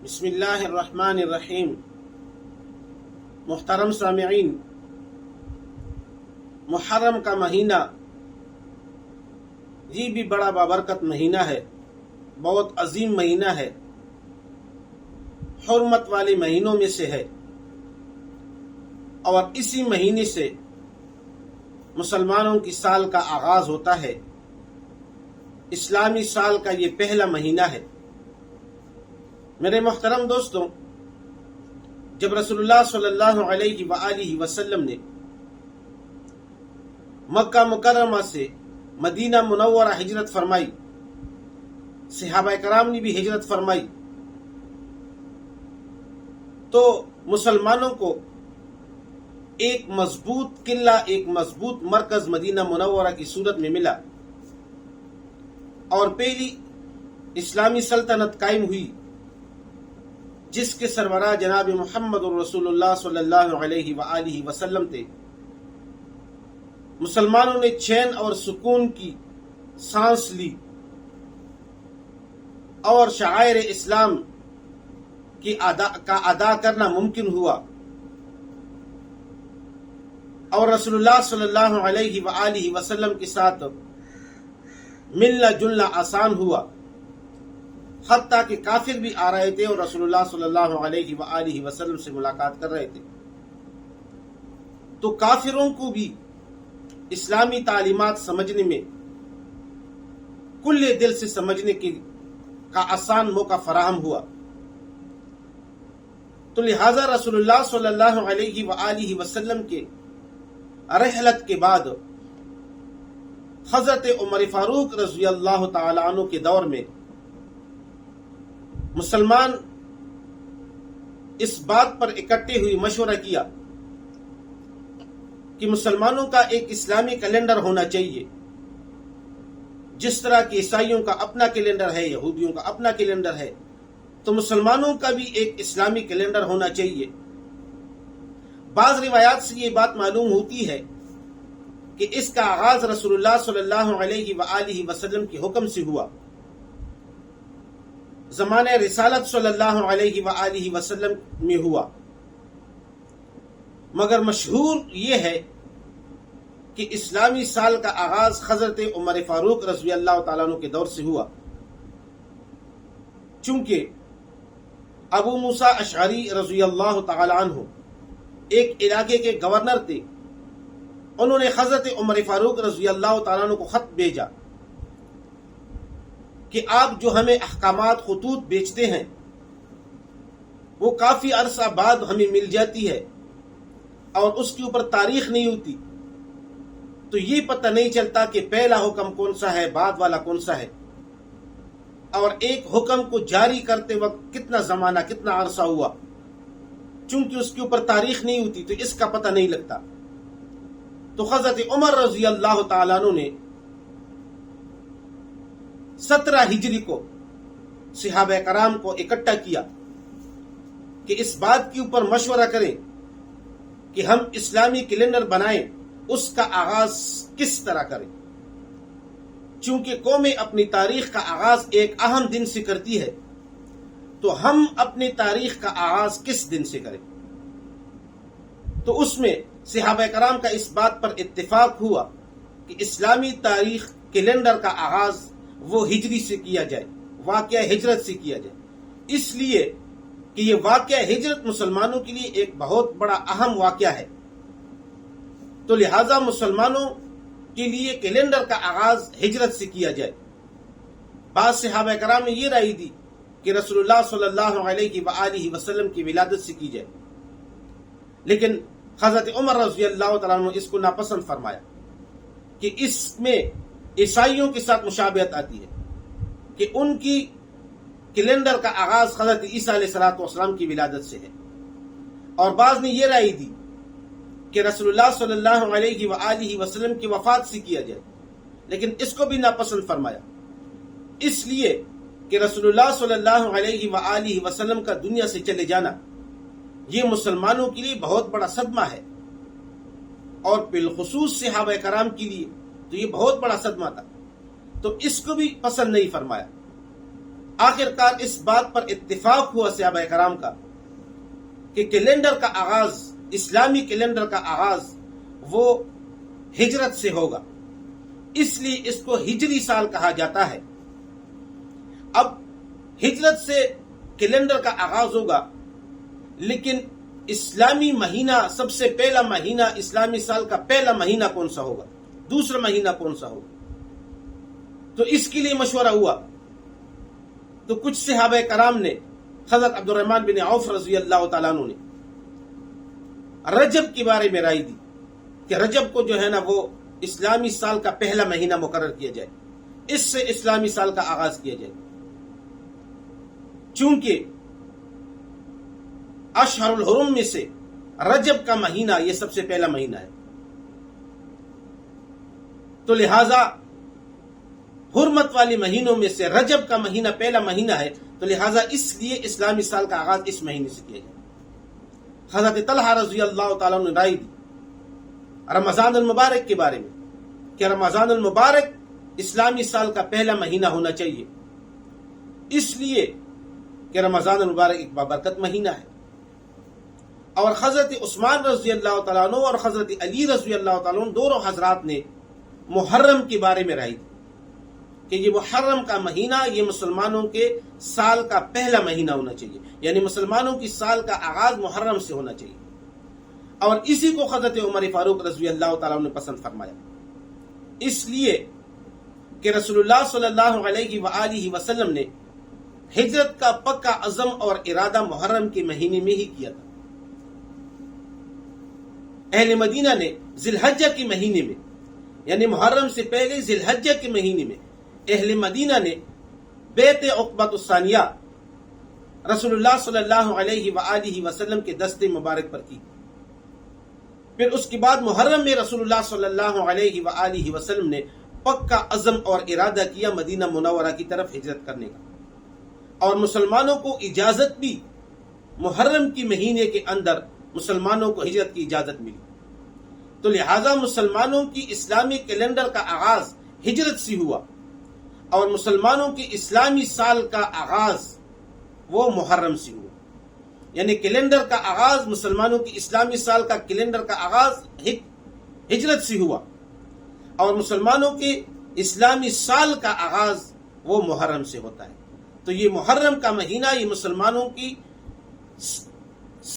بسم اللہ الرحمن الرحیم۔ محترم سامعین، محرم کا مہینہ یہ بھی بڑا بابرکت مہینہ ہے، بہت عظیم مہینہ ہے، حرمت والے مہینوں میں سے ہے، اور اسی مہینے سے مسلمانوں کی سال کا آغاز ہوتا ہے۔ اسلامی سال کا یہ پہلا مہینہ ہے۔ میرے محترم دوستوں، جب رسول اللہ صلی اللہ علیہ وآلہ وسلم نے مکہ مکرمہ سے مدینہ منورہ ہجرت فرمائی، صحابہ کرام نے بھی ہجرت فرمائی، تو مسلمانوں کو ایک مضبوط قلعہ، ایک مضبوط مرکز مدینہ منورہ کی صورت میں ملا، اور پہلی اسلامی سلطنت قائم ہوئی جس کے سربراہ جناب محمد رسول اللہ صلی اللہ علیہ وآلہ وسلم تھے۔ مسلمانوں نے چین اور سکون کی سانس لی اور شعائر اسلام کا ادا کرنا ممکن ہوا، اور رسول اللہ صلی اللہ علیہ وآلہ وسلم کے ساتھ ملنا جلنا آسان ہوا، حتیٰ کہ کافر بھی آ رہے تھے اور رسول اللہ صلی اللہ علیہ وآلہ وسلم سے ملاقات کر رہے تھے۔ تو کافروں کو بھی اسلامی تعلیمات سمجھنے میں، کل دل سے سمجھنے کا آسان موقع فراہم ہوا۔ تو لہذا رسول اللہ صلی اللہ علیہ وآلہ وسلم کے رحلت کے بعد حضرت عمر فاروق رضی اللہ تعالی عنہ کے دور میں مسلمان اس بات پر اکٹھے ہوئے مشورہ کیا کہ مسلمانوں کا ایک اسلامی کیلنڈر ہونا چاہیے، جس طرح کہ عیسائیوں کا اپنا کیلنڈر ہے، یہودیوں کا اپنا کیلنڈر ہے، تو مسلمانوں کا بھی ایک اسلامی کیلنڈر ہونا چاہیے۔ بعض روایات سے یہ بات معلوم ہوتی ہے کہ اس کا آغاز رسول اللہ صلی اللہ علیہ وآلہ وسلم کے حکم سے ہوا، زمانہ رسالت صلی اللہ علیہ وآلہ وسلم میں ہوا، مگر مشہور یہ ہے کہ اسلامی سال کا آغاز حضرت عمر فاروق رضی اللہ تعالیٰ عنہ کے دور سے ہوا، چونکہ ابو موسیٰ اشعری رضی اللہ تعالیٰ عنہ ایک علاقے کے گورنر تھے۔ انہوں نے حضرت عمر فاروق رضی اللہ تعالیٰ عنہ کو خط بھیجا کہ آپ جو ہمیں احکامات خطوط بیچتے ہیں وہ کافی عرصہ بعد ہمیں مل جاتی ہے، اور اس کے اوپر تاریخ نہیں ہوتی، تو یہ پتہ نہیں چلتا کہ پہلا حکم کون سا ہے، بعد والا کون سا ہے، اور ایک حکم کو جاری کرتے وقت کتنا زمانہ، کتنا عرصہ ہوا، چونکہ اس کے اوپر تاریخ نہیں ہوتی تو اس کا پتہ نہیں لگتا۔ تو حضرت عمر رضی اللہ تعالیٰ عنہ نے 17 ہجری کو صحابہ کرام کو اکٹھا کیا کہ اس بات کے اوپر مشورہ کریں کہ ہم اسلامی کیلنڈر بنائیں، اس کا آغاز کس طرح کریں، چونکہ قومیں اپنی تاریخ کا آغاز ایک اہم دن سے کرتی ہے، تو ہم اپنی تاریخ کا آغاز کس دن سے کریں۔ تو اس میں صحابہ کرام کا اس بات پر اتفاق ہوا کہ اسلامی تاریخ کیلنڈر کا آغاز وہ ہجری سے کیا جائے، واقعہ ہجرت سے کیا جائے، اس لیے کہ یہ واقعہ ہجرت مسلمانوں کے لیے ایک بہت بڑا اہم واقعہ ہے۔ تو لہذا مسلمانوں کے لیے کیلنڈر کا آغاز ہجرت سے کیا جائے۔ بعض صحابہ کرام نے یہ رائے دی کہ رسول اللہ صلی اللہ علیہ وآلہ وسلم کی ولادت سے کی جائے، لیکن حضرت عمر رضی اللہ تعالیٰ عنہ اس کو ناپسند فرمایا کہ اس میں عیسائیوں کے ساتھ مشابہت آتی ہے کہ ان کی کیلنڈر کا آغاز حضرت عیسیٰ علیہ السلام کی ولادت سے ہے، اور بعض نے یہ رائے دی کہ رسول اللہ صلی اللہ علیہ وآلہ وسلم کی وفات سے کیا جائے، لیکن اس کو بھی ناپسند فرمایا، اس لیے کہ رسول اللہ صلی اللہ علیہ وآلہ وسلم کا دنیا سے چلے جانا یہ مسلمانوں کے لیے بہت بڑا صدمہ ہے، اور بالخصوص صحابہ کرام کے لیے تو یہ بہت بڑا صدمہ تھا، تو اس کو بھی پسند نہیں فرمایا۔ آخر کار اس بات پر اتفاق ہوا صحابہ کرام کا کہ کیلنڈر کا آغاز، اسلامی کیلنڈر کا آغاز وہ ہجرت سے ہوگا، اس لیے اس کو ہجری سال کہا جاتا ہے۔ اب ہجرت سے کیلنڈر کا آغاز ہوگا، لیکن اسلامی مہینہ، سب سے پہلا مہینہ، اسلامی سال کا پہلا مہینہ کون سا ہوگا، دوسرا مہینہ کون سا ہوگا؟ تو اس کے لیے مشورہ ہوا تو کچھ صحابہ کرام نے، حضرت عبد الرحمن بن عوف رضی اللہ تعالیٰ عنہ نے رجب کے بارے میں رائے دی کہ رجب کو جو ہے نا وہ اسلامی سال کا پہلا مہینہ مقرر کیا جائے، اس سے اسلامی سال کا آغاز کیا جائے، چونکہ اشہر الحرم میں سے رجب کا مہینہ یہ سب سے پہلا مہینہ ہے، تو لہذا حرمت والے مہینوں میں سے رجب کا مہینہ پہلا مہینہ ہے، تو لہذا اس لیے اسلامی سال کا آغاز اس مہینے سے کیا جائے۔ حضرت طلحہ رضی اللہ تعالیٰ نے رائے دی رمضان المبارک کے بارے میں کہ رمضان المبارک اسلامی سال کا پہلا مہینہ ہونا چاہیے، اس لیے کہ رمضان المبارک ایک بابرکت مہینہ ہے۔ اور حضرت عثمان رضی اللہ تعالیٰ عنہ اور حضرت علی رضی اللہ تعالیٰ عنہ دونوں حضرات نے محرم کے بارے میں رائے دی کہ یہ محرم کا مہینہ یہ مسلمانوں کے سال کا پہلا مہینہ ہونا چاہیے، یعنی مسلمانوں کی سال کا آغاز محرم سے ہونا چاہیے، اور اسی کو حضرت عمر فاروق رضی اللہ تعالیٰ عنہ نے پسند فرمایا، اس لیے کہ رسول اللہ صلی اللہ علیہ وآلہ وسلم نے ہجرت کا پکا عزم اور ارادہ محرم کے مہینے میں ہی کیا تھا۔ اہل مدینہ نے ذی الحجہ کے مہینے میں، یعنی محرم سے پہلے ذی الحجہ کے مہینے میں اہل مدینہ نے بیعت عقبۃ الثانیہ رسول اللہ صلی اللہ علیہ وآلہ وسلم کے دست مبارک پر کی۔ پھر اس کے بعد محرم میں رسول اللہ صلی اللہ علیہ وآلہ وسلم نے پکا عزم اور ارادہ کیا مدینہ منورہ کی طرف ہجرت کرنے کا، اور مسلمانوں کو اجازت بھی محرم کی مہینے کے اندر مسلمانوں کو ہجرت کی اجازت ملی، تو لہذا مسلمانوں کی اسلامی کیلنڈر کا آغاز ہجرت سے ہوا، اور مسلمانوں کی اسلامی سال کا آغاز وہ محرم سے ہوا، یعنی کیلنڈر کا آغاز مسلمانوں کی اسلامی سال کا کیلنڈر کا آغاز ہجرت سے ہوا، اور مسلمانوں کے اسلامی سال کا آغاز وہ محرم سے ہوتا ہے۔ تو یہ محرم کا مہینہ یہ مسلمانوں کی